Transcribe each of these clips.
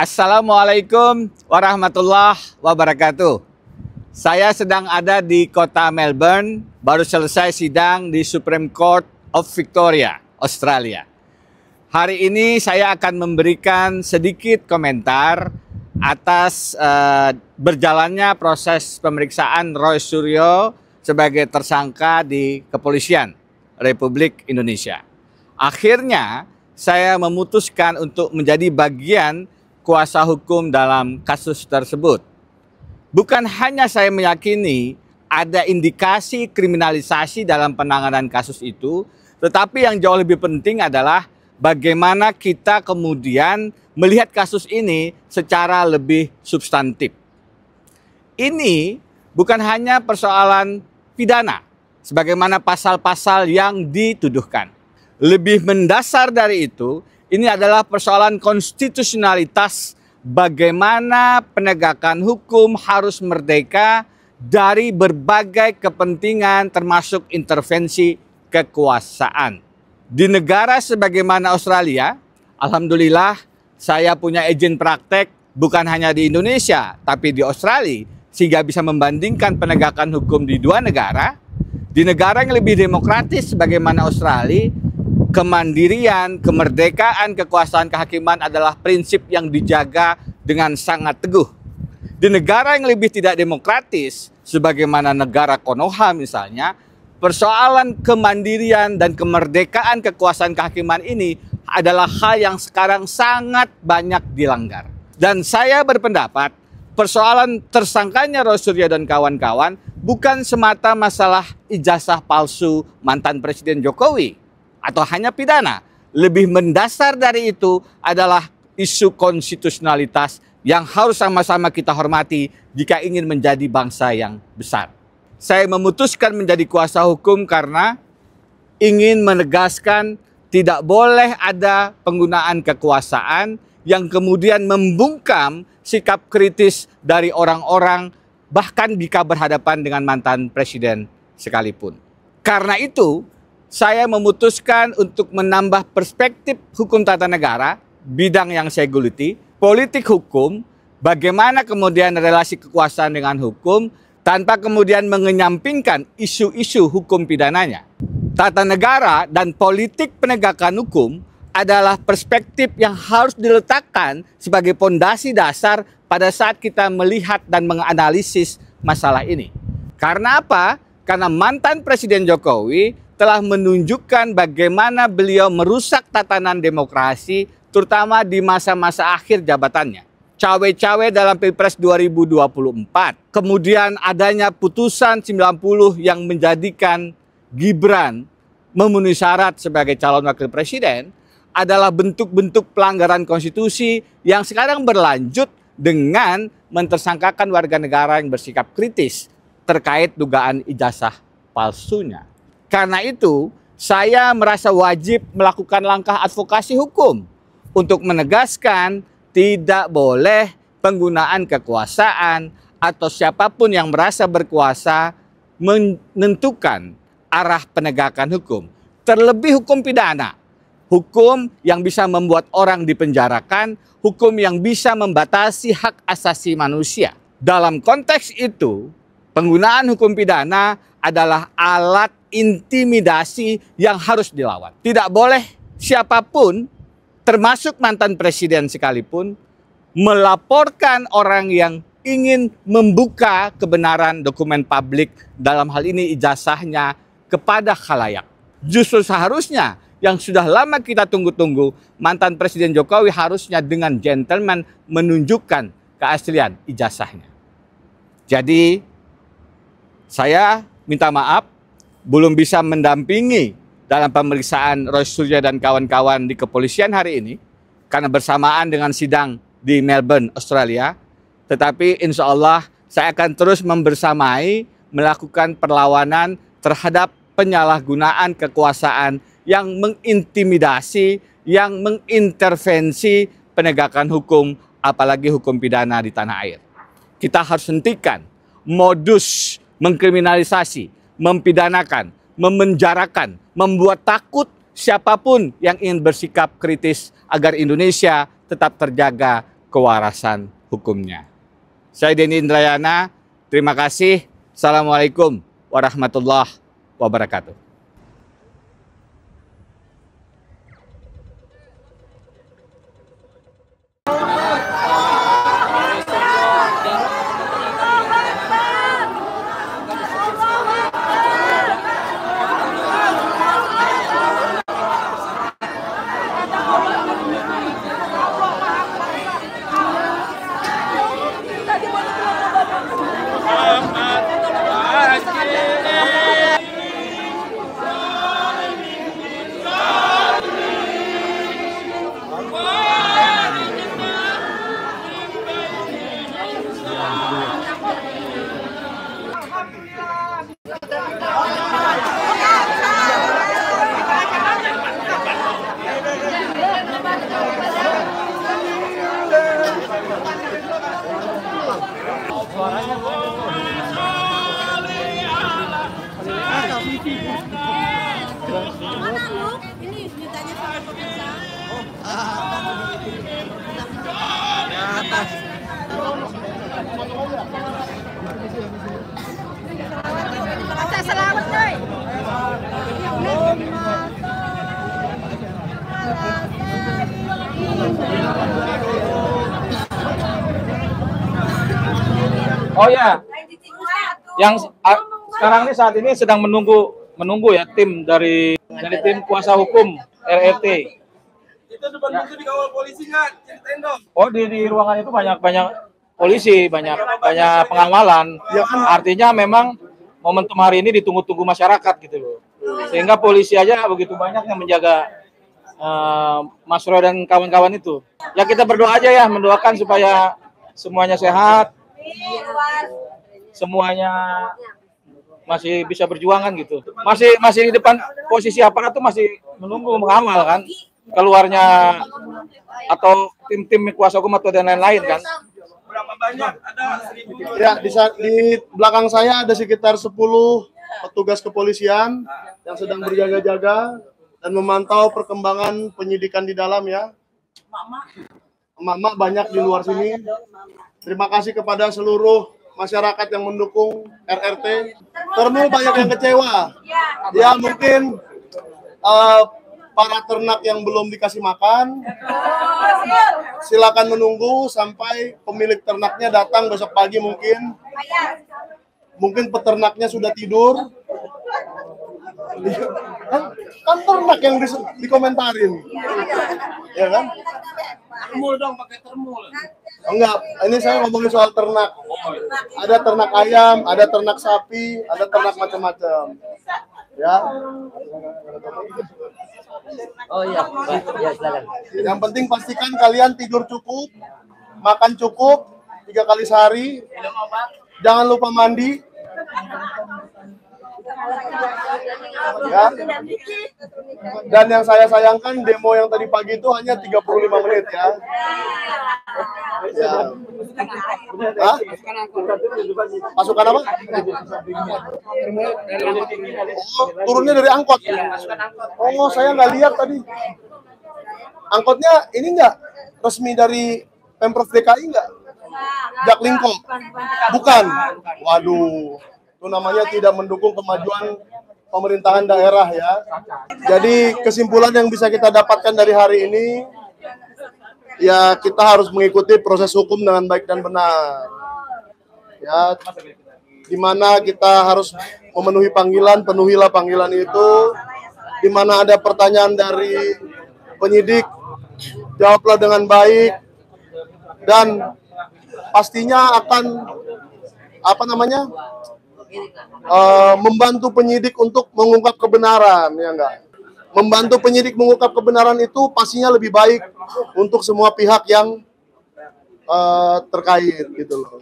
Assalamualaikum warahmatullahi wabarakatuh. Saya sedang ada di kota Melbourne, baru selesai sidang di Supreme Court of Victoria, Australia. Hari ini saya akan memberikan sedikit komentar atas berjalannya proses pemeriksaan Roy Suryo sebagai tersangka di Kepolisian Republik Indonesia. Akhirnya saya memutuskan untuk menjadi bagian kuasa hukum dalam kasus tersebut. Bukan hanya saya meyakini ada indikasi kriminalisasi dalam penanganan kasus itu, tetapi yang jauh lebih penting adalah bagaimana kita kemudian melihat kasus ini secara lebih substantif. Ini bukan hanya persoalan pidana, sebagaimana pasal-pasal yang dituduhkan. Lebih mendasar dari itu, ini adalah persoalan konstitusionalitas, bagaimana penegakan hukum harus merdeka dari berbagai kepentingan termasuk intervensi kekuasaan. Di negara sebagaimana Australia, alhamdulillah saya punya izin praktek bukan hanya di Indonesia tapi di Australia, sehingga bisa membandingkan penegakan hukum di dua negara. Di negara yang lebih demokratis sebagaimana Australia, kemandirian, kemerdekaan, kekuasaan kehakiman adalah prinsip yang dijaga dengan sangat teguh. Di negara yang lebih tidak demokratis, sebagaimana negara Konoha misalnya, persoalan kemandirian dan kemerdekaan kekuasaan kehakiman ini adalah hal yang sekarang sangat banyak dilanggar. Dan saya berpendapat persoalan tersangkanya Roy Suryo dan kawan-kawan bukan semata masalah ijazah palsu mantan Presiden Jokowi atau hanya pidana. Lebih mendasar dari itu adalah isu konstitusionalitas yang harus sama-sama kita hormati jika ingin menjadi bangsa yang besar. Saya memutuskan menjadi kuasa hukum karena ingin menegaskan tidak boleh ada penggunaan kekuasaan yang kemudian membungkam sikap kritis dari orang-orang bahkan jika berhadapan dengan mantan presiden sekalipun. Karena itu, saya memutuskan untuk menambah perspektif hukum tata negara, bidang yang saya geluti, politik hukum, bagaimana kemudian relasi kekuasaan dengan hukum, tanpa kemudian mengenyampingkan isu-isu hukum pidananya. Tata negara dan politik penegakan hukum adalah perspektif yang harus diletakkan sebagai pondasi dasar pada saat kita melihat dan menganalisis masalah ini. Karena apa? Karena mantan Presiden Jokowi telah menunjukkan bagaimana beliau merusak tatanan demokrasi, terutama di masa-masa akhir jabatannya. Cawe-cawe dalam Pilpres 2024, kemudian adanya putusan 90 yang menjadikan Gibran memenuhi syarat sebagai calon wakil presiden, adalah bentuk-bentuk pelanggaran konstitusi yang sekarang berlanjut dengan mentersangkakan warga negara yang bersikap kritis terkait dugaan ijazah palsunya. Karena itu, saya merasa wajib melakukan langkah advokasi hukum untuk menegaskan tidak boleh penggunaan kekuasaan atau siapapun yang merasa berkuasa menentukan arah penegakan hukum. Terlebih hukum pidana, hukum yang bisa membuat orang dipenjarakan, hukum yang bisa membatasi hak asasi manusia. Dalam konteks itu, penggunaan hukum pidana adalah alat intimidasi yang harus dilawan. Tidak boleh siapapun, termasuk mantan presiden sekalipun, melaporkan orang yang ingin membuka kebenaran dokumen publik, dalam hal ini ijazahnya, kepada khalayak. Justru seharusnya yang sudah lama kita tunggu-tunggu, mantan Presiden Jokowi harusnya dengan gentleman menunjukkan keaslian ijazahnya. Jadi saya minta maaf belum bisa mendampingi dalam pemeriksaan Roy Suryo dan kawan-kawan di kepolisian hari ini karena bersamaan dengan sidang di Melbourne, Australia. Tetapi insya Allah saya akan terus membersamai melakukan perlawanan terhadap penyalahgunaan kekuasaan yang mengintimidasi, yang mengintervensi penegakan hukum, apalagi hukum pidana di tanah air. Kita harus hentikan modus mengkriminalisasi, mempidanakan, memenjarakan, membuat takut siapapun yang ingin bersikap kritis agar Indonesia tetap terjaga kewarasan hukumnya. Saya Denny Indrayana, terima kasih. Assalamualaikum warahmatullahi wabarakatuh. Mana lu? Ini ditanya sama pemirsa. Selamat, coy. Oh ya, yang sekarang ini saat ini sedang menunggu ya tim dari tim kuasa hukum RRT. Itu depan pintu dikawal polisi nggak? Ceritain dong. Oh di ruangan itu banyak polisi, banyak pengawalan. Ya kan? Artinya memang momentum hari ini ditunggu-tunggu masyarakat gitu loh. Sehingga polisi aja begitu banyak yang menjaga Mas Roy dan kawan-kawan itu. Ya kita berdoa aja ya, mendoakan supaya semuanya sehat, semuanya masih bisa berjuangan gitu. Masih di depan posisi aparat tuh masih menunggu mengawal kan keluarnya atau tim-tim kuasa hukum atau dan lain-lain kan. Berapa banyak? Ada 1.000. Ya, di belakang saya ada sekitar 10 petugas kepolisian yang sedang berjaga-jaga dan memantau perkembangan penyidikan di dalam ya. Emak-emak banyak di luar sini. Terima kasih kepada seluruh masyarakat yang mendukung RRT. Termul banyak yang kecewa. Ya mungkin para ternak yang belum dikasih makan, silakan menunggu sampai pemilik ternaknya datang besok pagi mungkin. Mungkin peternaknya sudah tidur. Kan ternak yang dikomentarin. Ya kan? Termul dong, pakai termul. Enggak, ini saya ngomongin soal ternak. Ada ternak ayam, ada ternak sapi, ada ternak macam-macam. Ya. Oh iya, ya silakan. Yang penting pastikan kalian tidur cukup, makan cukup 3 kali sehari. Jangan lupa mandi. Ya. Dan yang saya sayangkan demo yang tadi pagi itu hanya 35 menit ya. Ya. Hah? Pasukan apa? Oh, turunnya dari angkot. Oh, saya nggak lihat tadi. Angkotnya ini nggak resmi dari Pemprov DKI nggak? Jaklingko? Bukan. Waduh, itu namanya tidak mendukung kemajuan pemerintahan daerah ya. Jadi kesimpulan yang bisa kita dapatkan dari hari ini, ya kita harus mengikuti proses hukum dengan baik dan benar. Ya, di mana kita harus memenuhi panggilan, penuhilah panggilan itu. Di mana ada pertanyaan dari penyidik, jawablah dengan baik dan pastinya akan membantu penyidik untuk mengungkap kebenaran, ya enggak? Membantu penyidik mengungkap kebenaran itu pastinya lebih baik untuk semua pihak yang terkait gitu loh.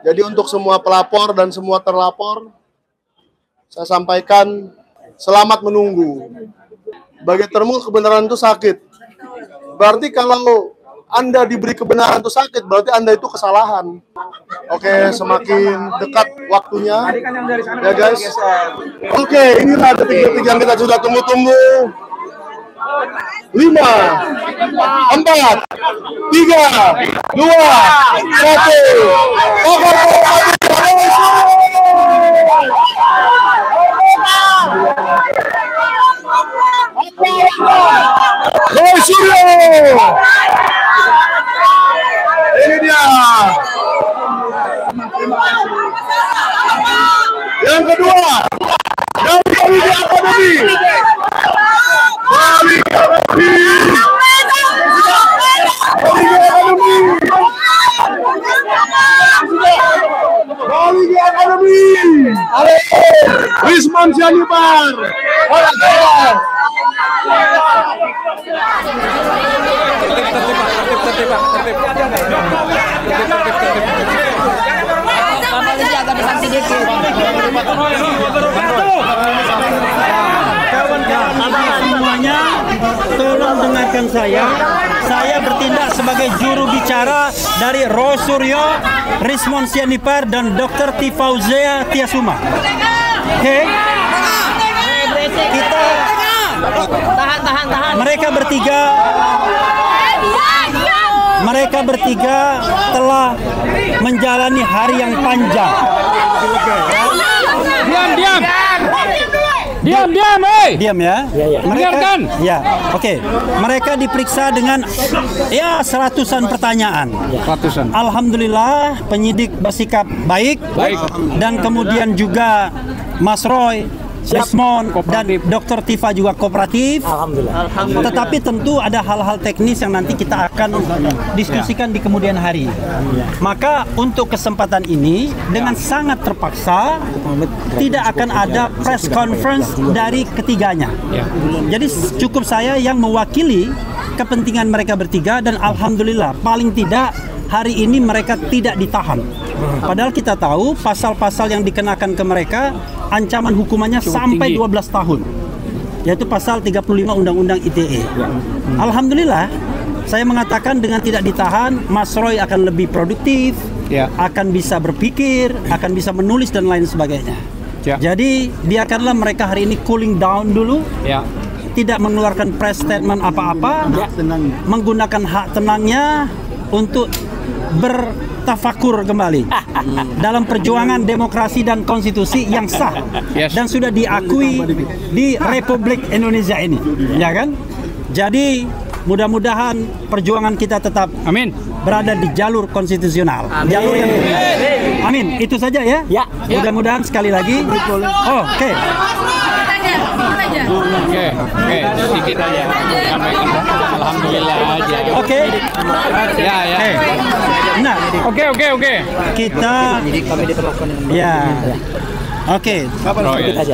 Jadi untuk semua pelapor dan semua terlapor, saya sampaikan selamat menunggu. Bagi termul kebenaran itu sakit. Berarti kalau Anda diberi kebenaran itu sakit, berarti Anda itu kesalahan. Oke, semakin dekat waktunya. Ya guys. Oke, inilah detik-detik yang kita sudah tunggu-tunggu. 5, 4, 3, 2, 1. Roy Suryo. Ini dia. Yang kedua, dari Bali Academy. Bali Academy. Bali Academy. Rismon Sianipar. Kawan-kawan semuanya, tolong dengarkan saya. Saya bertindak sebagai juru bicara dari Roy Suryo, Rismon Sianipar, dan Dr. Tifauzea Tiasuma. Oke? Kita tahan. Mereka bertiga telah menjalani hari yang panjang. Diam ya. Mereka, ya, oke. Mereka diperiksa dengan seratusan pertanyaan. Alhamdulillah penyidik bersikap baik. Dan kemudian juga Mas Roy, Rismon, dan Dr. Tifa juga kooperatif. Alhamdulillah. Tetapi tentu ada hal-hal teknis yang nanti kita akan diskusikan di kemudian hari. Maka untuk kesempatan ini dengan sangat terpaksa tidak akan ada press conference dari ketiganya. Jadi cukup saya yang mewakili kepentingan mereka bertiga, dan alhamdulillah paling tidak hari ini mereka tidak ditahan. Padahal kita tahu pasal-pasal yang dikenakan ke mereka ancaman hukumannya sampai 12 tahun, yaitu pasal 35 Undang-Undang ITE. Alhamdulillah, saya mengatakan dengan tidak ditahan, Mas Roy akan lebih produktif, akan bisa berpikir, akan bisa menulis dan lain sebagainya. Jadi biarkanlah mereka hari ini cooling down dulu, tidak mengeluarkan press statement apa-apa, menggunakan hak tenangnya untuk bertafakur kembali dalam perjuangan demokrasi dan konstitusi yang sah dan sudah diakui di Republik Indonesia ini, ya kan? Jadi mudah-mudahan perjuangan kita tetap berada di jalur konstitusional. Jalur yang amin. Itu saja ya. Mudah-mudahan sekali lagi. Oke. Sedikit aja. Alhamdulillah aja. Oke. Nah, oke. Kita Oke,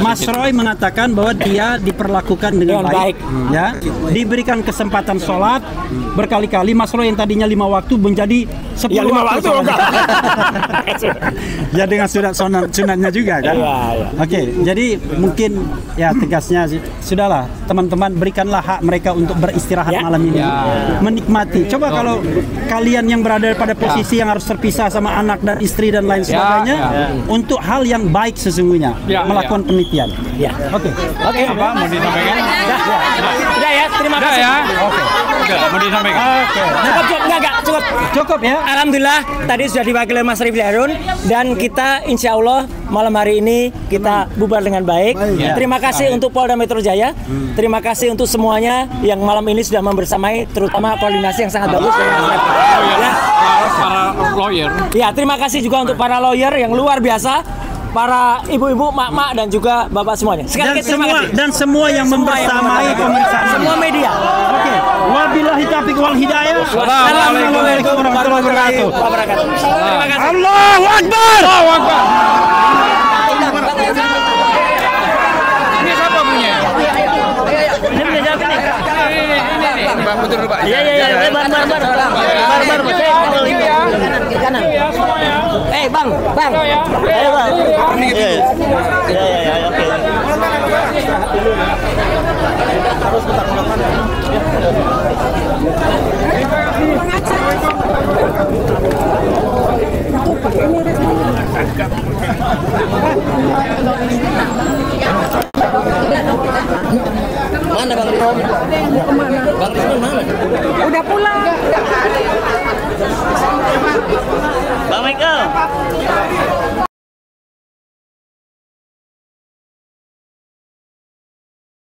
Mas Roy mengatakan bahwa dia diperlakukan dengan baik, ya, diberikan kesempatan sholat berkali-kali. Mas Roy yang tadinya 5 waktu menjadi 10 waktu. Ya dengan sunatnya juga kan. Oke, jadi mungkin ya tegasnya sudahlah teman-teman, berikanlah hak mereka untuk beristirahat malam ini, menikmati. Coba kalau kalian yang berada pada posisi yang harus terpisah sama anak dan istri dan lain sebagainya, untuk hal yang baik sesungguhnya melakukan penelitian. Oke, apa mau disampaikan? Sudah ya, terima kasih. Oke, mau disampaikan. Cukup ya. Alhamdulillah tadi sudah diwakili Mas Rifli Harun, dan kita insya Allah malam hari ini kita bubar dengan baik. Terima kasih untuk Polda Metro Jaya. Terima kasih untuk semuanya yang malam ini sudah membersamai, terutama koordinasi yang sangat bagus dengan para lawyer. Ya, terima kasih juga untuk para lawyer yang luar biasa, para ibu-ibu, mak-mak, dan juga bapak semuanya. Sekali lagi terima kasih. Dan semua yang membersamai pemeriksaan, semua media. Oke. Wabillahi taufiq wal hidayah. Assalamualaikum warahmatullahi wabarakatuh. Terima kasih. Allahu Akbar. Allahu Akbar. Ini siapa punya? Ini punya siapa nih? Ini Mbak Putri Pak. Iya. Bar. Kanan. Bang. Ayo, Bang. Ini gitu. Iya, oke. Harus bentar. Mana Bang? Bang Rizman mana? Udah pulang. Bang Michael.